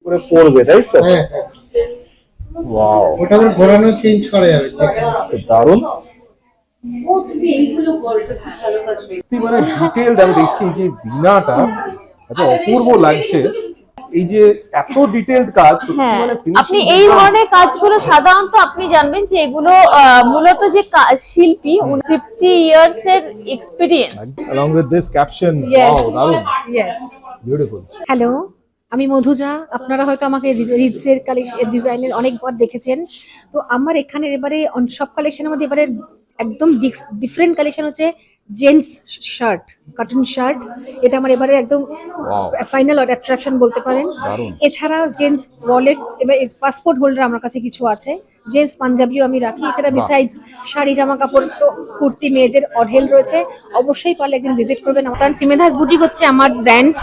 করে পড়বে, তাই তো? হ্যাঁ ওয়াও, ওটা আবার ঘোরানো চেঞ্জ করা যাবে। দারুণ। মানে ডিটেইলড আমি দেখছি যে বিনাটা এত অপূর্ব লাগছে। এই যে এত ডিটেইলড কাজ, সত্যি মানে আপনি ফিনিশিং এই ধরনের কাজগুলো সাধারণত আপনি জানবেন যে এগুলো মূলত যে শিল্পী 50 ইয়ার্স এর experience. along with this caption, wow, দারুণ, বিউটিফুল। হ্যালো, আমি মধুজা। আপনারা হয়তো আমাকে রিডসের ডিজাইনের অনেকবার দেখেছেন। তো আমার এখানে এবারে সব কালেকশনের মধ্যে এবারে একদম ডিফারেন্ট কালেকশন হচ্ছে জেন্টস শার্ট, কটন শার্ট। এটা আমার এবারে একদম ফাইনাল অ্যাট্রাকশন বলতে পারেন। এছাড়া জেন্টস ওয়ালেট, এবার পাসপোর্ট হোল্ডার আমার কাছে কিছু আছে। জেন্টস পাঞ্জাবিও আমি রাখি। এছাড়া বিসাইডস শাড়ি, জামা কাপড়, তো কুর্তি মেয়েদের অঢেল রয়েছে। অবশ্যই পারলে একদিন ভিজিট করবেন। আমার সিমেধাস বুটিক হচ্ছে আমার ব্র্যান্ড।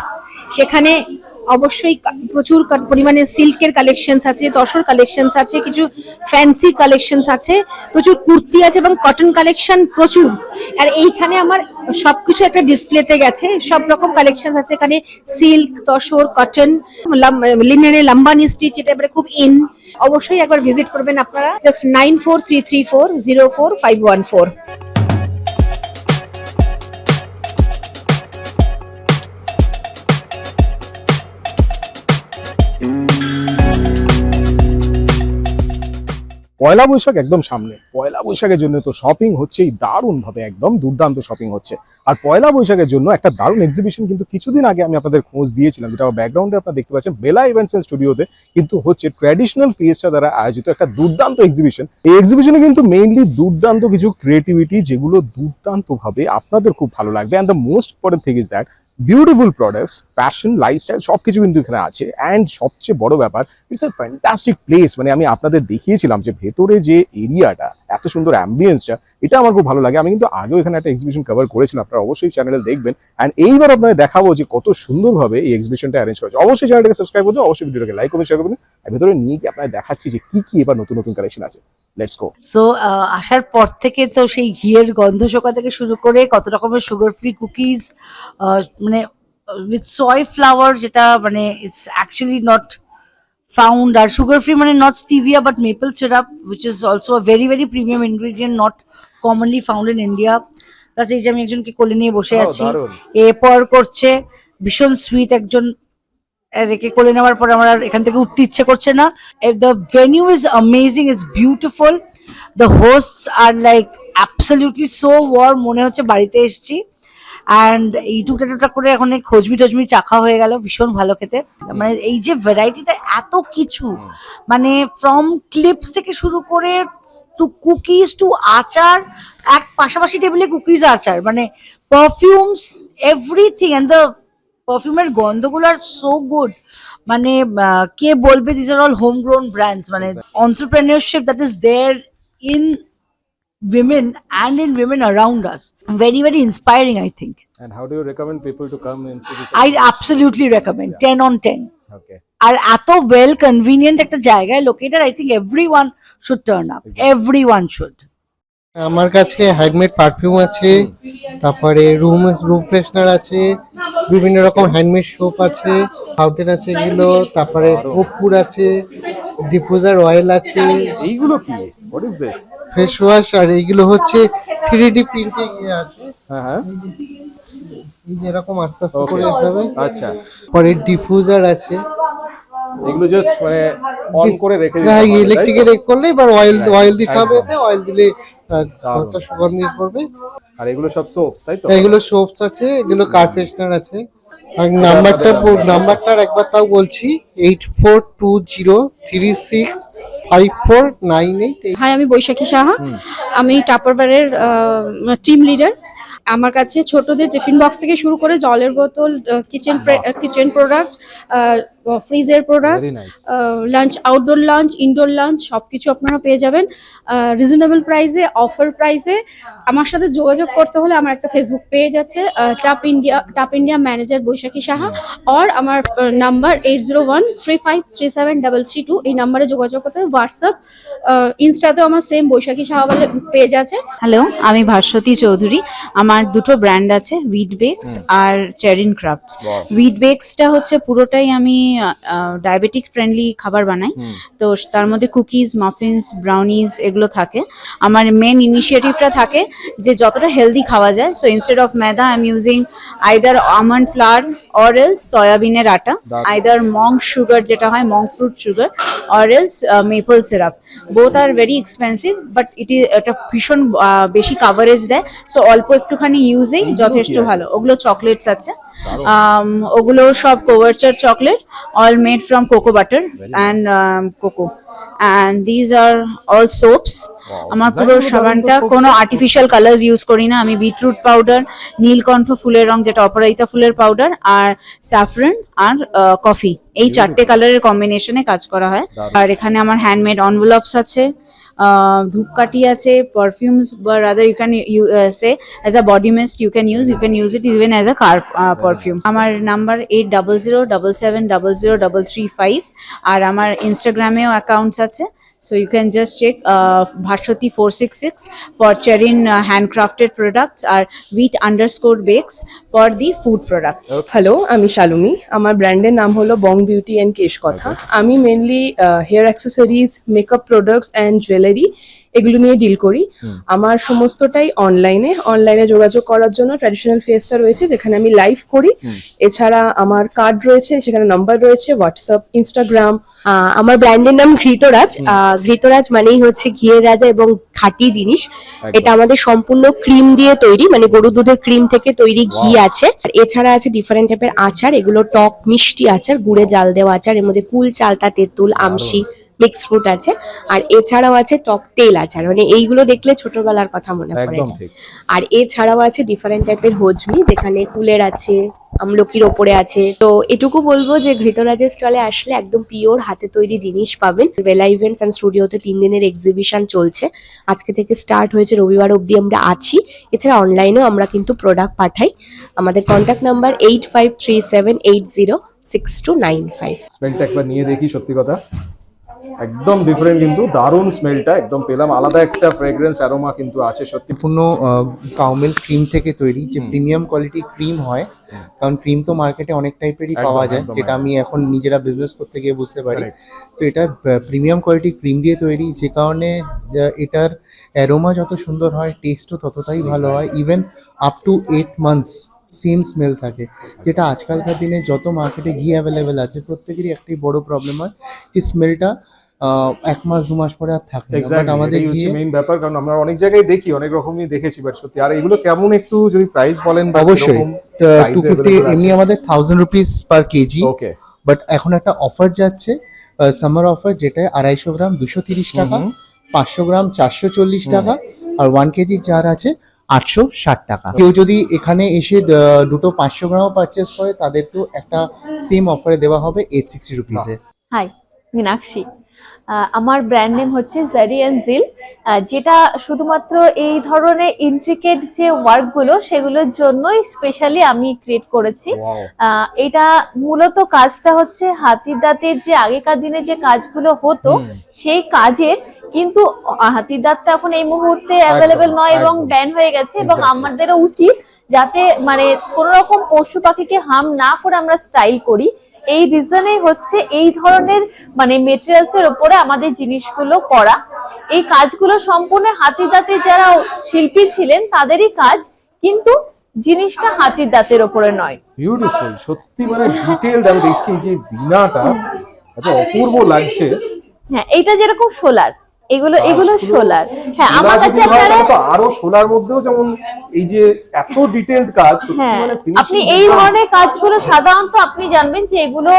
সেখানে অবশ্যই প্রচুর পরিমাণে সিল্কের কালেকশনস আছে, তসর কালেকশনস আছে, কিছু ফ্যান্সি কালেকশনস আছে, প্রচুর কুর্তি আছে এবং কটন কালেকশন প্রচুর। আর এইখানে আমার সবকিছু একটা ডিসপ্লেতে গেছে, সব রকম কালেকশনস আছে এখানে। সিল্ক, তসর, কটন, লিনেনের লাম্বানি স্টিচ, এটা এবারে খুব ইন। অবশ্যই একবার ভিজিট করবেন আপনারা। জাস্ট 9433404514। পয়লা বৈশাখ একদম সামনে। পয়লা বৈশাখের জন্য তো শপিং হচ্ছেই দারুণ ভাবে, একদম দুর্দান্ত শপিং হচ্ছে। আর পয়লা বৈশাখের জন্য একটা দারুণ এক্সিবিশন কিন্তু কিছুদিন আগে আমি আপনাদের খোঁজ দিয়েছিলাম, যেটা ব্যাকগ্রাউন্ডে আপনারা দেখতে পাচ্ছেন বেলা ইভেন্টস এন্ড স্টুডিওতে কিন্তু হচ্ছে ট্র্যাডিশনাল ফিয়েস্টা দ্বারা আয়োজিত একটা দুর্দান্ত এক্সিবিশন। এই এক্সিবিশনে কিন্তু মেইনলি দুর্দান্ত কিছু ক্রিয়েটিভিটি, যেগুলো দুর্দান্ত ভাবে আপনাদের খুব ভালো লাগবে। And the most important thing is that beautiful products, fashion, lifestyle সবকিছু কিন্তু এখানে আছে। অ্যান্ড সবচেয়ে বড় ব্যাপার, ইটস আ ফ্যান্টাস্টিক প্লেস। মানে আমি আপনাদের দেখিয়েছিলাম যে ভেতরে যে এরিয়াটা, এত সুন্দর অ্যাম্বিয়েন্সটা, এটা আমার খুব ভালো লাগে। আমি কিন্তু আগেও এখানে একটা এক্সিবিশন কভার করেছিলাম, আপনারা অবশ্যই চ্যানেলে দেখবেন। অ্যান্ড এইবার আপনাদের দেখাবো যে কত সুন্দরভাবে এই এক্সিবিশনটা অ্যারেঞ্জ করেছে। অবশ্যই চ্যানেলটাকে সাবস্ক্রাইব করতে, অবশ্যই ভিডিওটাকে লাইক করবেন, শেয়ার করবেন। আর ভেতরে নিয়ে গিয়ে আপনাদের দেখাচ্ছি যে কি কি এবার নতুন নতুন কালেকশন আছে। Let's go. সো আসার পর থেকে তো সেই ঘিয়ের গন্ধ শোকা থেকে শুরু করে কত রকমের সুগার ফ্রি কুকিজ, মানে উইথ সয় ফ্লাওয়ার, যেটা মানে ইটস অ্যাকচুয়ালি নট found, আর sugar free মানে not stevia but maple syrup, which is also a very very premium ingredient not commonly found in India. Plus এই যে আমি একজনকে কোলে নিয়ে বসে আছি, এ পর করছে, ভীষণ সুইট একজন, রেখে কোলে নেওয়ার পর আমার আর এখান থেকে উঠতে ইচ্ছে করছে না। The venue is amazing, it's beautiful, the hosts are like absolutely so warm, মনে হচ্ছে বাড়িতে এসেছি। অ্যান্ড এই টুকটা করে এখন খোঁজমি টজমি চাখা হয়ে গেল, ভীষণ ভালো খেতে। মানে এই যে ভ্যারাইটিটা, এত কিছু, মানে ফ্রম ক্লিপস থেকে শুরু করে টু কুকিজ টু আচার, এক পাশাপাশি টেবিলে কুকিজ আচার, মানে পারফিউমস, এভরিথিং। অ্যান্ড দ্য পারফিউমের গন্ধগুলো আর সো গুড, মানে কে বলবে this are all home grown brands, মানে entrepreneurship that is there in women and in women around us. Very very inspiring, I think. And how do you recommend people to come into this? I absolutely recommend, 10 on 10. Okay. আর এত well convenient একটা জায়গায় located, I think everyone should turn up. Everyone should. আমার কাছে handmade perfume আছে, তারপরে room freshener আছে, বিভিন্ন রকম হ্যান্ডমেড সোপ আছে, ফাউন্টেন আছে এগুলো, তারপরে কর্পূর আছে, ডিফিউজার অয়েল আছে। এইগুলো কি? What is this? Face wash. আর এইগুলো হচ্ছে 3D প্রিন্টিং আছে। হ্যাঁ, এই যে এরকম আস্তে আস্তে করে হবে। আচ্ছা, পরে ডিফিউজার আছে। এগুলো জাস্ট মানে অন করে রেখে দিতে হ্যাঁ, হবে, ইলেকট্রিকে রেখ করলে এবার অয়েল দিতে হবে, এতে অয়েল দিলে ঘরটা সুগন্ধি করবে। আর এগুলো সব সোপস, তাই তো? এগুলো সোপস আছে, এগুলো কার ফ্রেশনার আছে। আর নাম্বারটার একবার তাও বলছি, 8420365498। হাই, আমি বৈশাখী সাহা। আমি টাপারওয়্যারের টিম লিডার। আমার কাছে ছোটদের টিফিন বক্স থেকে শুরু করে জলের বোতল, কিচেন প্রোডাক্ট, ফ্রিজের product, lunch, outdoor lunch, indoor lunch সবকিছু আপনারা পেয়ে যাবেন রিজনেবল প্রাইসে, অফার প্রাইসে। আমার সাথে যোগাযোগ করতে হলে আমার একটা ফেসবুক পেজ আছে, টাপ ইন্ডিয়া ম্যানেজার বৈশাখী সাহা, আর আমার নাম্বার 8013537332। এই নাম্বারে যোগাযোগ করতে হবে। হোয়াটসঅ্যাপ, ইনস্টাতেও আমার সেম বৈশাখী সাহা বলে পেজ আছে। হ্যালো, আমি ভাস্বতী চৌধুরী। আমার দুটো ব্র্যান্ড আছে, উইড বেকস আর চেরিন ক্রাফটস। উইড বেকসটা হচ্ছে পুরোটাই আমি ডায়াবেটিক ফ্রেন্ডলি খাবার বানাই। তো তার মধ্যে কুকিজ, মাফিনস, ব্রাউনিজ এগুলো থাকে। আমার মেন ইনিশিয়েটিভটা থাকে যে যতটা হেলদি খাওয়া যায়। সো ইনস্টেড অফ ময়দা I am using either almond flour or else সয়াবিনের আটা, আইদার মং সুগার যেটা হয় monk fruit sugar, or else maple syrup. Both are very expensive but এটা ভীষণ বেশি কাভারেজ দেয়। সো অল্প একটুখানি ইউজেই যথেষ্ট ভালো। ওগুলো চকলেটস আছে, ওগুলো সব couverture chocolate, all made from cocoa butter and cocoa, and these are all soaps. আমার পুরো সাবানটা কোনো আর্টিফিশিয়াল কালার্স ইউজ করি না। আমি বিটরুট পাউডার, নীলকণ্ঠ ফুলের রং যেটা অপরাজিতা ফুলের পাউডার, আর স্যাফরন আর কফি, এই 4টে কালারের কম্বিনেশনে কাজ করা হয়। আর এখানে আমার হ্যান্ডমেড এনভেলপস আছে, ধূপকাঠি আছে, perfumes, but rather you can say as a body mist you can use it even as a car perfume. আমার নাম্বার 8007770035, আর আমার ইনস্টাগ্রামেও অ্যাকাউন্টস আছে। So you can just check Bhashwati 466 for Cherin handcrafted products, or wheat_bakes for the food products. Hello, আমি শালুমি। আমার ব্র্যান্ডের নাম হলো বং beauty and কেশ কথা। আমি mainly hair accessories, makeup products and jewellery এগুলো নিয়ে ডিল করি। আমার সমস্তটাই অনলাইনে যোগাযোগ করার জন্য ট্র্যাডিশনাল ফেসটা রয়েছে যেখানে আমি লাইভ করি। এছাড়া আমার কার্ড রয়েছে, সেখানে নাম্বার রয়েছে, হোয়াটসঅ্যাপ, ইনস্টাগ্রাম। আমার ব্র্যান্ডের নাম ঘৃতরাজ। ঘৃতরাজ মানেই হচ্ছে ঘিয়ের রাজা এবং খাঁটি জিনিস। এটা আমাদের সম্পূর্ণ ক্রিম দিয়ে তৈরি, মানে গরুর দুধের ক্রিম থেকে তৈরি ঘি আছে। আর এছাড়া আছে ডিফারেন্ট টাইপের আচার, এগুলো টক মিষ্টি আচার, গুড়ে জাল দেওয়া আচার, এর মধ্যে কুল, চালতা, তেঁতুল, আমশি, মিক্স ফ্রুট আছে। আর এছাড়াও আছে টক তেল আচার, মানে এইগুলো দেখলে ছোটবেলার কথা মনে পড়ে যায়। আর এছাড়াও আছে ডিফারেন্ট টাইপের হজমি, যেখানে কুলের আছে, আমলকির ওপরে আছে। তো এটুকু বলবো যে ঘৃতরাজের স্টলে আসলে একদম পিওর হাতে তৈরি জিনিস পাবেন। বেলা ইভেন্টস অ্যান্ড স্টুডিওতে 3 দিনের এক্সিবিশন চলছে, আজকে থেকে স্টার্ট হয়েছে, রবিবার অবধি আমরা আছি। এছাড়া অনলাইনেও আমরা কিন্তু প্রোডাক্ট পাঠাই। আমাদের কন্ট্যাক্ট নাম্বার 8537806295। স্মেলটা একবার নিয়ে দেখি, সত্যি কথা একদম ডিফারেন্ট, কিন্তু দারুণ স্মেলটা একদম পেলাম, আলাদা একটা ফ্রেগ্রেন্স অ্যারোমা কিন্তু আছে সত্যি। সম্পূর্ণ কাউ মিল্ক ক্রিম থেকে তৈরি, যে প্রিমিয়াম কোয়ালিটি ক্রিম হয়। কারণ ক্রিম তো মার্কেটে অনেক টাইপেরই পাওয়া যায়, যেটা আমি এখন নিজেরা বিজনেস করতে গিয়ে বুঝতে পারি। তো এটা প্রিমিয়াম কোয়ালিটি ক্রিম দিয়ে তৈরি, যে কারণে এটার অ্যারোমা যত সুন্দর হয়, টেস্টও ততটাই ভালো হয়। Even up to 8 months same smell থাকে, যেটা আজকালকার দিনে যত মার্কেটে ঘি অ্যাভেলেবেল আছে প্রত্যেকেরই একটাই বড় প্রবলেম হয়, কি স্মেলটা 1 মাস 2 মাস পরে আর থাকে না। বাট আমাদের ঘিয়ে মেইন ব্যাপার, কারণ আমরা অনেক জায়গায় দেখি, অনেক রকমই দেখেছি, বাট সত্যি। আর এগুলো কেমন একটু যদি প্রাইস বলেন? অবশ্যই 250, এমনি আমাদের 1000 rupees per KG. Okay, but এখন একটা অফার যাচ্ছে, সামার অফার, যেটা 250 গ্রাম 230 টাকা, 500 গ্রাম 440 টাকা, আর 1 কেজি যার আছে 860 টাকা। কেউ যদি এখানে এসে দুটো 500 গ্রাম পারচেস করে, তাদেরকেও একটা সেম অফারে দেওয়া হবে 860 রুপিসে। হাই, মীনাক্ষী। আমার ব্র্যান্ড নেম হচ্ছে জারি অ্যান্ড জিল, যেটা শুধুমাত্র এই ধরনের ইন্ট্রিকেট যে ওয়ার্কগুলো সেগুলোর জন্যই স্পেশালি আমি ক্রিয়েট করেছি। এটা মূলত কাজটা হচ্ছে হাতির দাঁতের যে আগেকার দিনে যে কাজগুলো হতো সেই কাজের, কিন্তু হাতির দাঁতটা এখন এই মুহূর্তে অ্যাভেলেবেল নয় এবং ব্যান হয়ে গেছে, এবং আমাদেরও উচিত যাতে মানে কোনো রকম পশু পাখিকে হার্ম না করে আমরা স্টাইল করি। এই রিজনেই হচ্ছে এই ধরনের মানে মেটেরিয়ালস এর উপরে আমাদের জিনিসগুলো করা। এই কাজগুলো সম্পূর্ণ হাতির দাঁতের যারা শিল্পী ছিলেন তাদেরই কাজ, কিন্তু জিনিসটা হাতির দাঁতের উপরে নয়। বিউটিফুল সত্যি, মানে ডিটেইলড। আমি দেখছি যে বিনাটা এত অপূর্ব লাগছে। হ্যাঁ, এইটা যেরকম সোলার, এগুলো সোলার। হ্যাঁ, আমার কাছে আপনারা তো আরো সোলার মধ্যেও যেমন এই যে এত ডিটেইলড কাজ, হ্যাঁ, মানে আপনি এই ধরনের কাজগুলো সাধারণত আপনি জানবেন যে এগুলো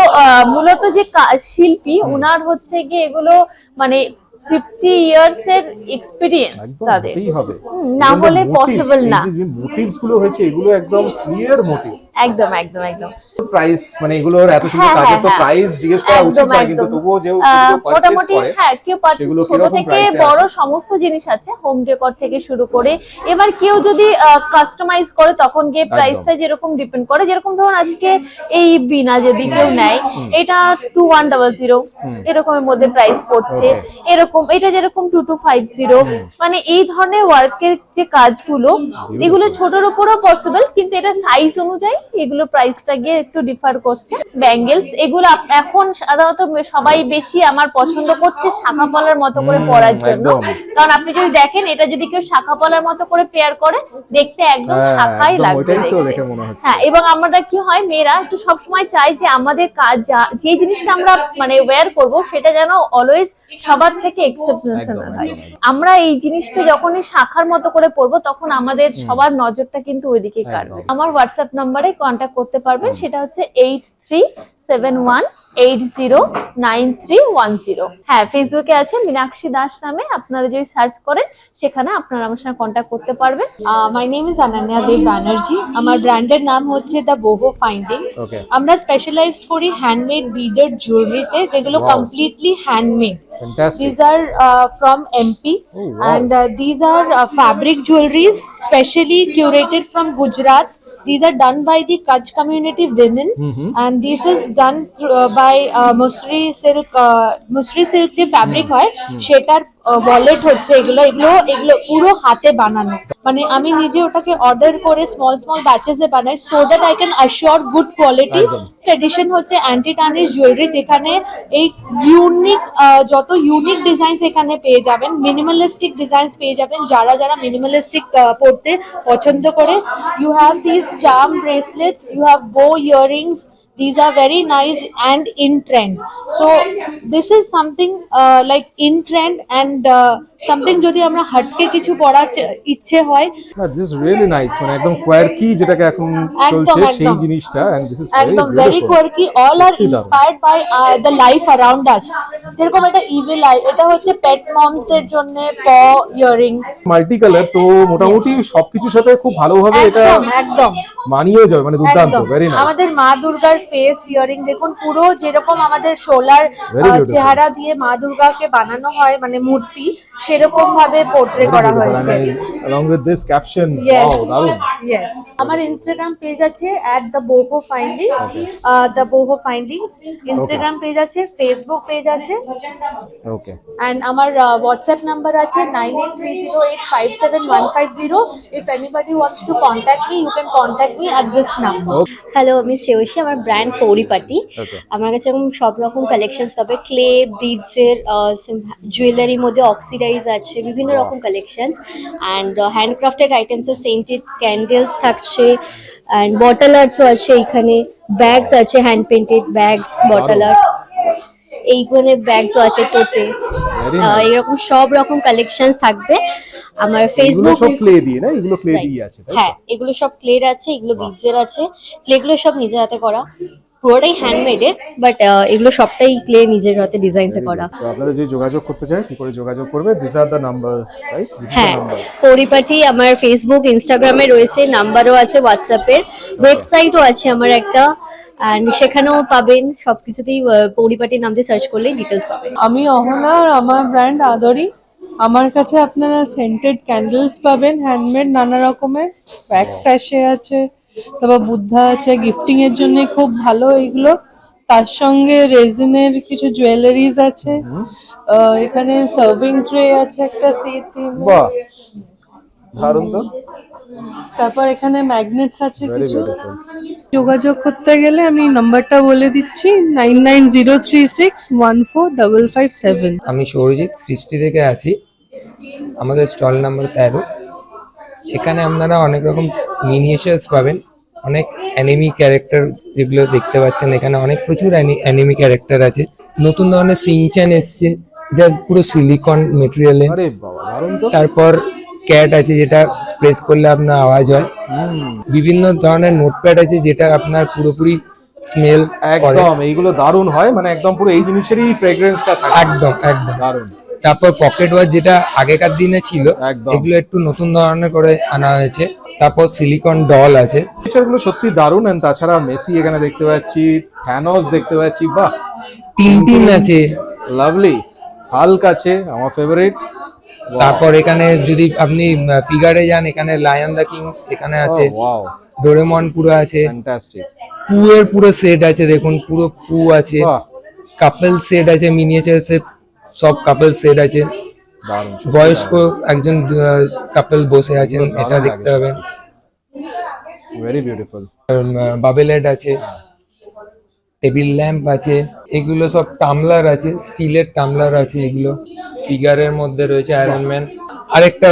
মূলত যে শিল্পী ওনার হচ্ছে গিয়ে এগুলো মানে 50 ইয়ার্স এর এক্সপেরিয়েন্স তাদের, না হলে পসিবল না। যে মোটিভস গুলো হয়েছে এগুলো একদম ক্লিয়ার মোটিভ, একদম একদম একদম। প্রাইস মানে এগুলোর এত সুন্দর কাজের তো প্রাইস জিজ্ঞেস করা উচিত না, কিন্তু তবুও যে মোটামুটি হ্যাঁ, কেউ ছোট থেকে বড় সমস্ত জিনিস আছে, হোম ডেকর থেকে শুরু করে। এবার কেউ যদি কাস্টমাইজ করে তখন গিয়ে প্রাইসটা যেরকম ডিপেন্ড করে, যেরকম ধরুন আজকে এই বিনা যদি কেউ নেয়, এটা 2100 এরকমের মধ্যে প্রাইস পড়ছে, এরকম এটা যেরকম 2250। মানে এই ধরনের ওয়ার্কের যে কাজগুলো, এগুলো ছোটর উপরও পসিবল, কিন্তু এটা সাইজ অনুযায়ী এগুলো প্রাইসটা গিয়ে একটু ডিফার করছে। ব্যাঙ্গেলস এগুলো এখন সাধারণত সবাই বেশি আমার পছন্দ করছে শাখা পলার মতো করে পরার জন্য, একদম। কারণ আপনি যদি দেখেন এটা যদি কেউ শাখা পলার মতো করে পেয়ার করে দেখতে একদম শাখাই একদম লাগবে ওইটাই তো দেখতে। দেখে মনে হচ্ছে। হ্যাঁ, এবং আমরা কি হয় মেয়েরা একটু সবসময় চাই যে আমাদের কাজ যে জিনিসটা আমরা মানে ওয়্যার করব সেটা যেন অলওয়েজ সবার থেকে এক্সেপশনাল হয়। আমরা এই জিনিসটা যখনই শাখার মতো করে পরবো তখন আমাদের সবার নজরটা কিন্তু ওইদিকে কাটবে। আমার হোয়াটসঅ্যাপ নাম্বারে কন্ট্যাক্ট করতে পারবেন, সেটা হচ্ছে 8371809310। হ্যাঁ, ফেসবুকে আছে মীনাক্ষী দাস নামে, আপনারা যদি সার্চ করেন সেখানে আপনারা আমার সঙ্গে কন্ট্যাক্ট করতে পারবেন। মাই নেম ইজ অনন্যা দেব ব্যানার্জি। আমার ব্র্যান্ডের নাম হচ্ছে দ্য বোহো ফাইন্ডিংস। Okay. আমরা স্পেশালাইজড করি হ্যান্ডমেড বিডেড জুয়েলারিতে, যেগুলো Wow. Completely handmade. Fantastic. These are from MP, Oh, wow. and these are fabric jewelries specially curated from Gujarat. These are done by the Kutch community women, and this is done by Musri silk. Musri silk যে fabric হয় সেটার wallet হচ্ছে এগুলো এগুলো এগুলো পুরো হাতে বানানো। মানে আমি নিজে ওটাকে অর্ডার করে স্মল স্মল ব্যাচেসে বানাই, so that I can assure good quality. Tradition হচ্ছে অ্যান্টি টার্নিশ জুয়েলারি, যেখানে এই ইউনিক যত ইউনিক ডিজাইনস এখানে পেয়ে যাবেন, মিনিমালিস্টিক ডিজাইনস পেয়ে যাবেন। যারা যারা মিনিমালিস্টিক পড়তে পছন্দ করে, you have this charm bracelets, you have bow earrings. These are very nice and in trend. So this is something like in trend, and something যদি আমরা হটকে কিছু পড়ার ইচ্ছে হয়। না, দিস ইজ রিয়েলি নাইস, মানে একদম কোয়ার্কি যেটাকে এখন চলছে সেই জিনিসটা, এন্ড দিস ইজ একদম very quirky. All are inspired by the life around us. যেরকম এটা ইভিল আই, এটা হচ্ছে পেট মমসদের জন্য প ইয়ারিং। মাল্টি কালার, তো মোটামুটি সবকিছুর সাথে খুব ভালোভাবে এটা একদম একদম মানিয়ে যাবে, মানে দুর্দান্ত, একদম। Very nice. আমাদের মা দুর্গার ফেস ইয়ারিং দেখুন, পুরো যেরকম আমাদের সোলার Very beautiful. চেহারা দিয়ে মা দুর্গাকে বানানো হয়, মানে মূর্তি, সেরকম ভাবে পোর্ট্রে করা হয়েছে। along with this caption, Yes. wow, দারুণ। Yes. আমার ইনস্টাগ্রাম পেজ আছে @thebohofindings, the boho findings Instagram page আছে, ফেসবুক পেজ আছে, ওকে, and আমার হোয়াটসঅ্যাপ নাম্বার আছে 9830857150. If anybody wants to contact me, you can contact me at this number. Hello, আমি শ্রেয়সী, আমার brand পৌরিপাটি। Okay. আমার কাছে এরকম সব রকম কালেকশনস পাবে, ক্লে বিডসের, জুয়েলারির মধ্যে অক্সিডাইজ আছে, বিভিন্ন রকম কালেকশনস, অ্যান্ড হ্যান্ডক্রাফটেড আইটেমসের সেন্টেড ক্যান্ডেলস থাকছে, অ্যান্ড বটল আর্টসও আছে এখানে, ব্যাগস আছে, hand painted bags, bottle art, এইখানে ব্যাগসও আছে টোটে। Very nice. এরকম সব রকম কালেকশনস থাকবে আমার এগুলো ফেসবুক। সব ক্লে দিয়ে, না এগুলো ক্লে দিয়ে আছে, তাই তো? হ্যাঁ, এগুলো সব ক্লের আছে, এগুলো বিডসের আছে। ক্লেগুলো সব নিজের হাতে করা, পুরোটাই হ্যান্ডমেডের, বাট এগুলো সবটাই ক্লে নিজের হাতে ডিজাইনসে করা। তো আপনারা যদি যোগাযোগ করতে চায় কি করে যোগাযোগ করবে? This are the numbers, right? This is the হ্যাঁ, নাম্বার। পরিপাটি আমার ফেসবুক ইনস্টাগ্রামে রয়েছে, নাম্বারও আছে, হোয়াটসঅ্যাপের ওয়েবসাইটও আছে আমার একটা, অ্যান্ড সেখানেও পাবেন সবকিছুতেই পরিপাটি নাম দিয়ে সার্চ করলেই ডিটেলস পাবেন। আমি অহনা, আর আমার ব্র্যান্ড আদরি। আমার কাছে আপনারা সেন্টেড ক্যান্ডেলস পাবেন, হ্যান্ডমেড নানা রকমের, ওয়্যাক্স স্যাশে আছে, তারপর বুদ্ধা আছে, গিফটিং এর জন্য খুব ভালো এগুলো। তার সঙ্গে রেজিনের কিছু জুয়েলারিজ আছে, এখানে সার্ভিং ট্রে আছে একটা সি থিম। বাহ, দারুণ তো, তারপর এখানে ম্যাগনেটস আছে ভেরি কিছু। বিউটিফুল। যোগাযোগ করতে গেলে আমি নাম্বারটা বলে দিচ্ছি 9903614557। আমি সৌরজিৎ সৃষ্টি থেকে আছি, আমাদের স্টল নাম্বার 13। এখানে আপনারা অনেক রকম মিনিয়েচার্স পাবেন, অনেক অ্যানিমি ক্যারেক্টার যেগুলো দেখতে পাচ্ছেন, এখানে অনেক প্রচুর অ্যানিমি ক্যারেক্টার আছে। নতুন ধরনের সিনচ্যান এসছে, যা পুরো সিলিকন মেটেরিয়ালে। আরে বাবা, দারুণ তো। তারপর ক্যাট আছে, যেটা প্রেস করলে আপনার আওয়াজ হয়। বিভিন্ন ধরনের নোটপ্যাড আছে, যেটা আপনার পুরোপুরি স্মেল করে। একদম এইগুলো দারুণ হয়, মানে একদম পুরো এই জিনিসেরই ফ্রেগ্রেন্সটা থাকে। একদম একদম দারুণ। তারপর পকেট ওয়াচ, যেটা আগেকার দিনে ছিল, একদম। এগুলো একটু নতুন ধরনের করে আনা হয়েছে। তারপর সিলিকন ডল আছে। ফিচারগুলো সত্যি দারুণ, এন্ড তাছাড়া মেসি এখানে দেখতে পাচ্ছি, থ্যানোস দেখতে পাচ্ছি, বাহ। টিনটিন আছে। লাভলি। হাল্ক আছে, আমার ফেভারিট। তারপর এখানে যদি আপনি ফিগারে যান, এখানে লায়ন দা কিং এখানে আছে, ওয়াও, ডোরেমন পুরো আছে, ফ্যান্টাস্টিক। পু এর পুরো সেট আছে, দেখুন পুরো পু আছে, বাহ, কাপল সেট আছে, মিনিয়েচার সেট, সব কাপল সেট আছে। দারুণ। বয়স্ক একজন কাপল বসে আছেন, দারুণ এটা দেখতে লাগে। হবে। Very beautiful. বাবেলেট আছে, টেবিল ল্যাম্প আছে, এগুলো সব টামলার আছে, স্টিলের টামলার আছে, এগুলো ফিগারের মধ্যে রয়েছে আয়রন ম্যান। আরেকটা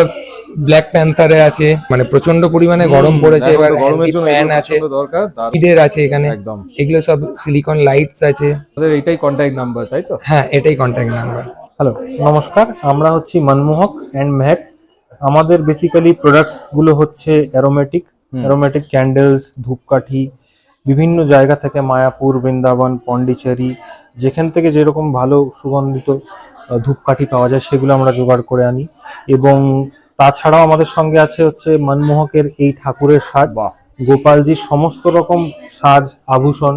ব্ল্যাক প্যান্থারে আছে, মানে প্রচন্ড পরিমাণে গরম পড়েছে এবার, গরমের জন্য ফ্যান আছে, দরকার। হিটের আছে এখানে, একদম। এগুলো সব সিলিকন লাইটস আছে। আমাদের এটাই কন্ট্যাক্ট নাম্বার, তাই তো? হ্যাঁ, এটাই কন্ট্যাক্ট নাম্বার। হ্যালো, নমস্কার। আমরা হচ্ছি মনমোহক অ্যান্ড মেহেক। আমাদের বেসিক্যালি প্রোডাক্টস গুলো হচ্ছে অ্যারোমেটিক ক্যান্ডেলস, ধূপকাঠি, বিভিন্ন জায়গা থেকে মায়াপুর, বৃন্দাবন, পন্ডিচেরি, যেখান থেকে যেরকম ভালো সুগন্ধিত ধূপকাঠি পাওয়া যায় সেগুলো আমরা জোগাড় করে আনি। এবং তাছাড়াও আমাদের সঙ্গে আছে হচ্ছে মনমোহকের এই ঠাকুরের সাজ, গোপালজির সমস্ত রকম সাজ, আভূষণ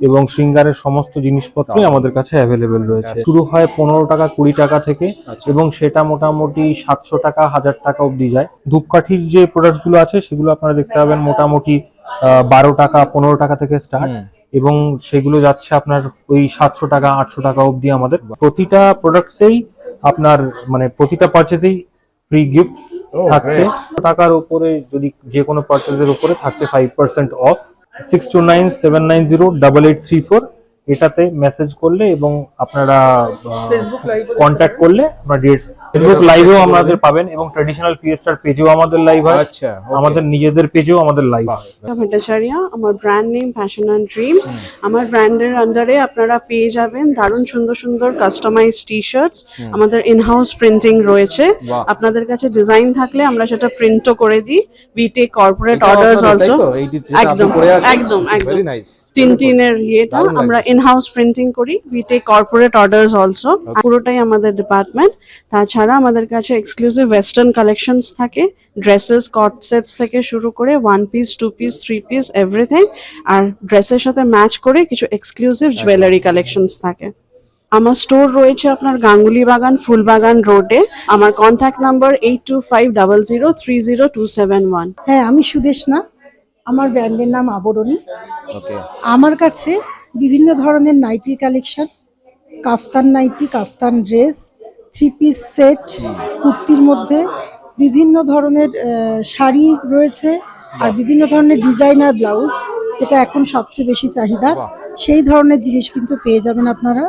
এবং শৃঙ্গারের সমস্ত জিনিসপত্রই আমাদের কাছে অ্যাভেলেবেল রয়েছে। শুরু হয় 15 টাকা 20 টাকা থেকে, এবং সেটা মোটামুটি 700 টাকা 1000 টাকা অবধি যায়। ধূপকাঠির যে প্রোডাক্ট গুলো আছে সেগুলো আপনারা দেখতে পাবেন মোটামুটি 12 টাকা 15 টাকা থেকে স্টার্ট, এবং সেগুলো যাচ্ছে আপনার ওই 700 টাকা 800 টাকা অবধি। আমাদের প্রতিটা প্রোডাক্টসেই আপনার মানে প্রতিটা পারচেজেই ফ্রি গিফট থাকছে। টাকার উপরে যদি যে কোনো পারচেজের উপরে থাকছে 5% অফ। 6297908834 এটাতে মেসেজ করলে এবং আপনারা কন্ট্যাক্ট করলে আপনারা ফেসবুক লাইভেও আমাদের পাবেন, এবং ট্র্যাডিশনাল ফিয়েস্টার পেজেও আমাদের লাইভ হয়। আচ্ছা, আমাদের নিজেদের পেজেও আমাদের লাইভ হয়। ভট্টাচার্য, আমার brand name passion and dreams. আমার ব্র্যান্ডের আন্ডারে আপনারা পেয়ে যাবেন দারুণ সুন্দর সুন্দর কাস্টমাইজ টি শার্টস। আমাদের ইনহাউস প্রিন্টিং রয়েছে। আপনাদের কাছে ডিজাইন থাকলে আমরা সেটা প্রিন্টও করে দিই। We take corporate orders also. একদম একদম একদম টিনটিনের ইয়েটা আমরা ইনহাউস প্রিন্টিং করি। We take corporate orders also. পুরোটাই আমাদের ডিপার্টমেন্ট। তাছাড়া আমাদের কাছে এক্সক্লুসিভ ওয়েস্টার্ন কালেকশনস থাকে, ড্রেসেস, কট সেটস থেকে শুরু করে 1 পিস 2 পিস 3 পিস এভরিথিং। আর ড্রেসের সাথে ম্যাচ করে কিছু এক্সক্লুসিভ জুয়েলারি কালেকশনস থাকে। আমার স্টোর রয়েছে আপনার গাঙ্গুলি বাগান, ফুলবাগান রোডে। আমার কন্ট্যাক্ট নাম্বার 8250030271। হ্যাঁ, আমি সুদেশনা, আমার ব্র্যান্ডের নাম আবরণী। আমার কাছে বিভিন্ন ধরনের নাইটি কালেকশন, কাফতান নাইটি, কাফতান ড্রেস, 3 পিস সেট, কুর্তির মধ্যে বিভিন্ন ধরনের শাড়ি রয়েছে, আর বিভিন্ন ধরনের ডিজাইনার ব্লাউজ, যেটা এখন সবচেয়ে বেশি চাহিদা, সেই ধরনের জিনিস কিন্তু পেয়ে যাবেন আপনারা।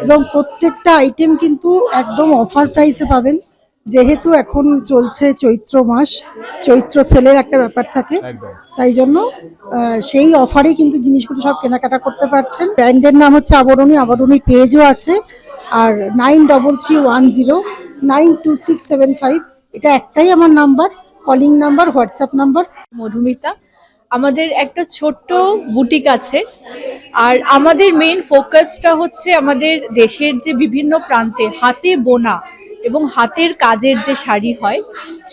এবং প্রত্যেকটা আইটেম কিন্তু একদম অফার প্রাইসে পাবেন, যেহেতু এখন চলছে চৈত্র মাস, চৈত্র সেলের একটা ব্যাপার থাকে, তাই জন্য সেই অফারে কিন্তু জিনিসগুলো সব কেনাকাটা করতে পারছেন। ব্র্যান্ডের নাম হচ্ছে আবরণী, আবরণী পেজও আছে। আর 9332126775 এটা একটাই আমার number, calling number, WhatsApp number. Madhumita, আমাদের একটা ছোট্ট বুটিক আছে, আর আমাদের মেইন ফোকাসটা হচ্ছে আমাদের দেশের যে বিভিন্ন প্রান্তে হাতে বোনা এবং হাতের কাজের যে শাড়ি হয়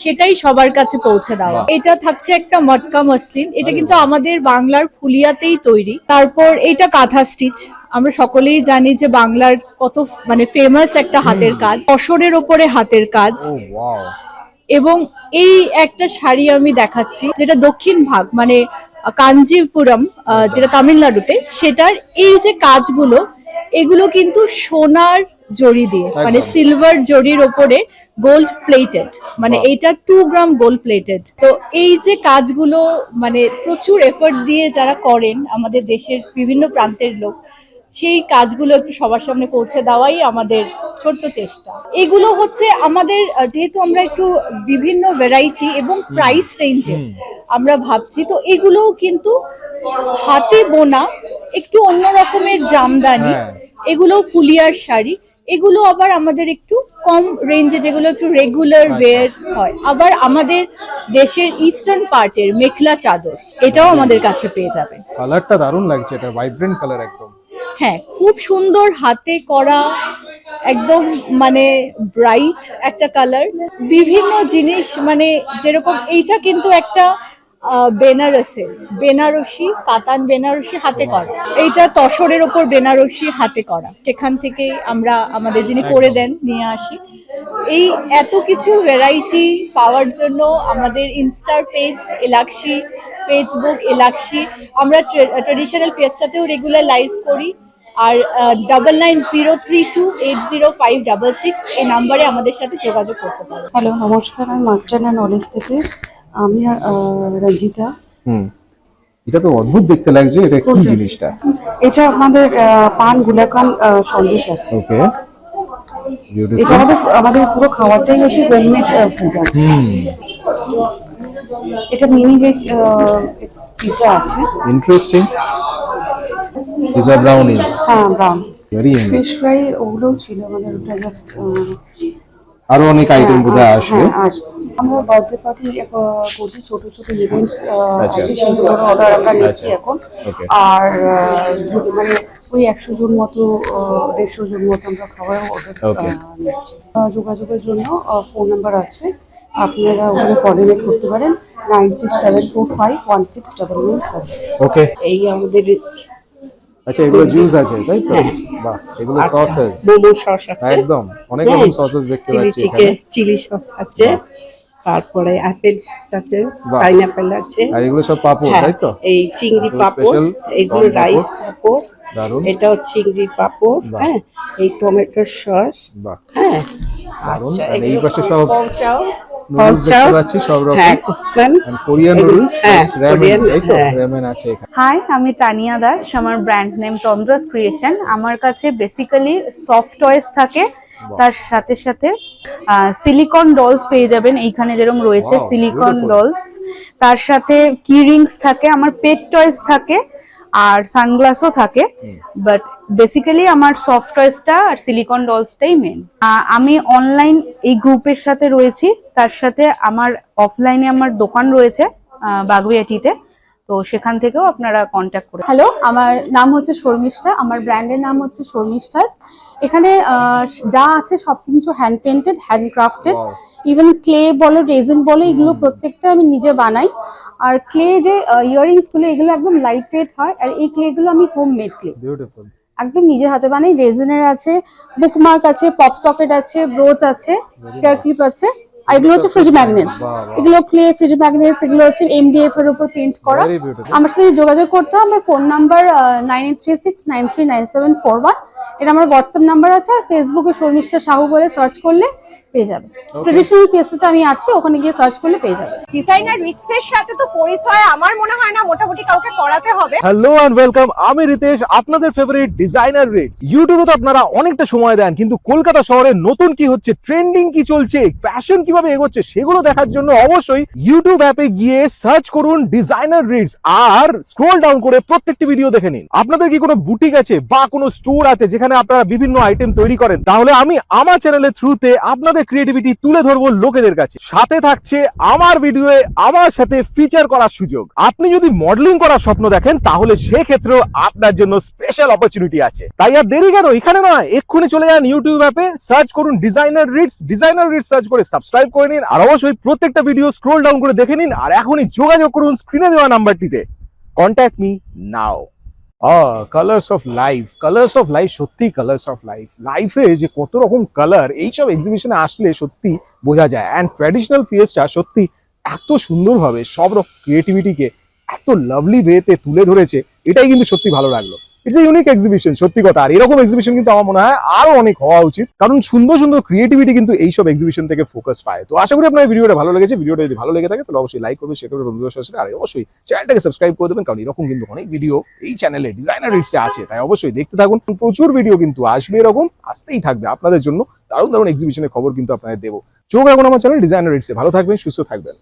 সেটাই সবার কাছে পৌঁছে দেওয়া। এটা থাকছে একটা মটকা মসলিন, এটা কিন্তু আমাদের বাংলার ফুলিয়াতেই তৈরি। তারপর এটা কাঁথা স্টিচ, আমরা সকলেই জানি যে বাংলার কত মানে ফেমাস একটা হাতের কাজ, তসরের ওপরে হাতের কাজ। এবং এই একটা শাড়ি আমি দেখাচ্ছি যেটা দক্ষিণ ভাগ মানে কাঞ্জিপুরম, যেটা তামিলনাড়ুতে, সেটার এই যে কাজগুলো, এগুলো কিন্তু সোনার জড়ি দিয়ে মানে সিলভার জড়ির ওপরে গোল্ড প্লেটেড, মানে এইটা 2 গ্রাম গোল্ড প্লেটেড। তো এই যে কাজগুলো মানে প্রচুর এফোর্ট দিয়ে যারা করেন আমাদের দেশের বিভিন্ন প্রান্তের লোক, সেই কাজগুলো একটু সবার সামনে পৌঁছে দেওয়াই আমাদের ছোট্ট চেষ্টা। এগুলো হচ্ছে আমাদের, যেহেতু আমরা একটু বিভিন্ন ভ্যারাইটি এবং প্রাইস রেঞ্জে আমরা ভাবছি, তো এগুলোও কিন্তু হাতে বোনা, একটু অন্য রকমের জামদানি, এগুলো ফুলিয়ার শাড়ি, এগুলো আবার আমাদের একটু কম রেঞ্জে, যেগুলো একটু রেগুলার ওয়্যার হয়। আবার আমাদের দেশের ইস্টার্ন পার্টের মেখলা চাদর, এটাও আমাদের কাছে পেয়ে যাবেন। কালারটা দারুণ লাগছে, এটা ভাইব্রেন্ট কালার একদম। হ্যাঁ, খুব সুন্দর হাতে করা, একদম মানে ব্রাইট একটা কালার। বিভিন্ন জিনিস মানে যেরকম এইটা কিন্তু একটা বেনারসি কাতান বেনারসি হাতে করা, এইটা তসরের ওপর বেনারসি হাতে করা, সেখান থেকে আমরা আমাদের যিনি করে দেন নিয়ে আসি। এই এত কিছু ভ্যারাইটি পাওয়ার জন্য আমাদের ইনস্টার পেজ এলাক্সি, ফেসবুক এলাক্সি, আমরা ট্রেডিশনাল পেজটাতেও রেগুলার লাইভ করি। আর 9903280566 এই নাম্বারে আমাদের সাথে যোগাযোগ করতে পারেন। হ্যালো, নমস্কার। আমি মাস্টার অ্যান্ড নলেজ থেকে, আমি রঞ্জিতা। এটা তো অদ্ভুত দেখতে লাগছে, এটা কি জিনিসটা? এটা আমাদের পান গুলাকান সন্দেশ আছে। ওকে, এটা আমাদের পুরো খাবারটাই হচ্ছে হোমমেড ফুড আছে। এটা মিনি ভেজ পিৎজা আছে। ইন্টারেস্টিং। Pizza brownies. হ্যাঁ, ব্রাউনিজ। ভেরি ফিশ ফ্রাই ওগুলো ছিল আমাদের, ওটা জাস্ট আরো অনেক আইটেম বোধহয় আসবে। আমরা বার্থডে পার্টি করছি, ছোট ছোট ইভেন্টস আছে, সেগুলোর অর্ডার আমরা নিচ্ছি এখন। আর মানে ওই 100 জন মতো 150 জন মতো আমরা খাবার অর্ডার নিচ্ছি। যোগাযোগের জন্য ফোন নাম্বার আছে, আপনারা ওখানে কোঅর্ডিনেট করতে পারেন 9674516997। ওকে, এই আমাদের। আচ্ছা, এগুলো জুস আছে তাই তো? বাহ, এগুলো সসেস, মোমো সস আছে, একদম অনেক রকম সসেস দেখতে পাচ্ছি এখানে। চিলি সস আছে, তারপরে অ্যাপেল আছে, পাইনাপেল আছে। আর এগুলো সব পাপড় তাই তো? এই চিংড়ি পাপড়, এগুলো রাইস পাপড়, এটাও চিংড়ি পাপড়। হ্যাঁ, এই টমেটো সস। বাহ, হ্যাঁ, আচ্ছা, এই পাশে সব চাও নুডলস দেখতে পাচ্ছি সব রকম। কোরিয়ান নুডলস, রামেন, এই তো রামেন আছে এখানে। হাই, আমি তানিয়া দাস, আমার ব্র্যান্ড নেম তন্দ্রাস ক্রিয়েশন। আমার কাছে বেসিক্যালি সফট টয়েস থাকে, তার সাথে সাথে সিলিকন ডলস পেয়ে যাবেন এইখানে যেরকম রয়েছে সিলিকন ডলস, তার সাথে কি রিংস থাকে, আমার পেট টয়েস থাকে, আর সানগ্লাসও থাকে। বাট বেসিক্যালি আমার সফট টয়েসটা আর সিলিকন ডলসটাই মেন। আমি অনলাইন এই গ্রুপের সাথে রয়েছি, তার সাথে আমার অফলাইনে আমার দোকান রয়েছে বাগুইয়াটিতে, তো সেখান থেকেও আপনারা কন্ট্যাক্ট করে। হ্যালো, আমার নাম হচ্ছে শর্মিষ্ঠা, আমার ব্র্যান্ডের নাম হচ্ছে শর্মিষ্ঠাস। এখানে যা আছে সবকিছু hand painted, hand crafted. Even clay বলো, রেজিন বলো, এগুলো প্রত্যেকটা আমি নিজে বানাই। আর ক্লে যে ইয়াররিংস গুলো, এগুলো একদম লাইট ওয়েট হয়, আর এই ক্লে গুলো আমি হোম মেড ক্লে, বিউটিফুল, একদম নিজের হাতে বানাই। রেজিনের আছে, বুকমার্ক আছে, পপ সকেট আছে, ব্রোচ আছে, হেয়ার ক্লিপ আছে। আর এগুলো হচ্ছে ফ্রিজ ম্যাগনেটস, এগুলো ক্লে ফ্রিজ ম্যাগনেটস, এগুলো হচ্ছে MDF এর উপর প্রিন্ট করা। আমার সাথে যোগাযোগ করতে হবে, আমার ফোন নাম্বার 9836939741, এটা আমার হোয়াটসঅ্যাপ নাম্বার আছে। আর ফেসবুকে শর্মিষ্ঠা সাহু বলে সার্চ করলে পেয়ে যাবে। ট্রেডিশনাল ফেসটাতে আমি আছি, ওখানে গিয়ে সার্চ করলে পেয়ে যাবে। ডিজাইনার রিটসের সাথে তো পরিচয় আমার মনে হয় না মোটামুটি কাউকে করাতে হবে। হ্যালো এন্ড ওয়েলকাম, আমি রিতেশ, আপনাদের ফেভারিট ডিজাইনার রিটস। ইউটিউবে তো আপনারা অনেকটা সময় দেন, কিন্তু কলকাতা শহরে নতুন কি হচ্ছে, ট্রেন্ডিং কি চলছে, ফ্যাশন কিভাবে এগোচ্ছে, সেগুলো দেখার জন্য অবশ্যই ইউটিউব অ্যাপে গিয়ে সার্চ করুন ডিজাইনার রিটস, আর স্ক্রল ডাউন করে প্রত্যেকটি ভিডিও দেখে নিন। আপনাদের কি কোনো বুটিক আছে বা কোনো স্টোর আছে যেখানে আপনারা বিভিন্ন আইটেম তৈরি করেন, তাহলে আমি আমার চ্যানেলের থ্রুতে আপনাদের ক্রিয়েটিভিটি তুলে ধরবো লোকেদের কাছে। সাথে থাকছে আমার ভিডিওয়ে আমার সাথে ফিচার করার সুযোগ। আপনি যদি মডেলিং করার স্বপ্ন দেখেন, তাহলে সেক্ষেত্রেও আপনার জন্য স্পেশাল অপরচুনিটি আছে। তাই আর দেরি কেন, এখানে নয়, এক্ষুনি চলে যান ইউটিউব অ্যাপে, সার্চ করুন designer Ritz, designer Ritz search করে সাবস্ক্রাইব করে নিন, আর অবশ্যই প্রত্যেকটা ভিডিও স্ক্রল ডাউন করে দেখে নিন। আর এখনই যোগাযোগ করুন স্ক্রিনে দেওয়া নাম্বারটিতে। Contact me now. Colours of life, colours of life, সত্যি কালার্স অফ লাইফ। লাইফে যে কত রকম কালার এইসব এক্সিবিশনে আসলে সত্যি বোঝা যায়। অ্যান্ড ট্র্যাডিশনাল ফিয়েস্টা সত্যি এত সুন্দরভাবে সব রকম ক্রিয়েটিভিটিকে এত লাভলি ওয়েতে তুলে ধরেছে, এটাই কিন্তু সত্যি ভালো লাগলো। ইটস এ ইউনিক এক্সিবিশন, সত্যি কথা। আর এরকম এক্সিবিশন কিন্তু আমার মনে হয় আরো অনেক হওয়া উচিত, কারণ সুন্দর সুন্দর ক্রিয়েটিভিটি কিন্তু এইসব এক্সিবিশন থেকে ফোকাস পায়। তো আশা করি আপনার ভিডিওটা ভালো লেগেছে। ভিডিওটা যদি ভালো লেগে থাকে তাহলে অবশ্যই লাইক করবেন, শেয়ার করবেন বন্ধুদের সাথে, আর অবশ্যই চ্যানেলটাকে সাবস্ক্রাইব করে দেবেন, কারণ এরকম কিন্তু অনেক ভিডিও এই চ্যানেলে ডিজাইনার রিটসে আছে। তাই অবশ্যই দেখতে থাকুন, প্রচুর ভিডিও কিন্তু আসবে, এরকম আসতেই থাকবে আপনাদের জন্য। দারুণ দারুণ এক্সিবিশনের খবর কিন্তু আপনাদের দেবো। চোখ রাখুন আমার চ্যানেল ডিজাইনার রিটসে। ভালো থাকবেন, সুস্থ থাকবেন।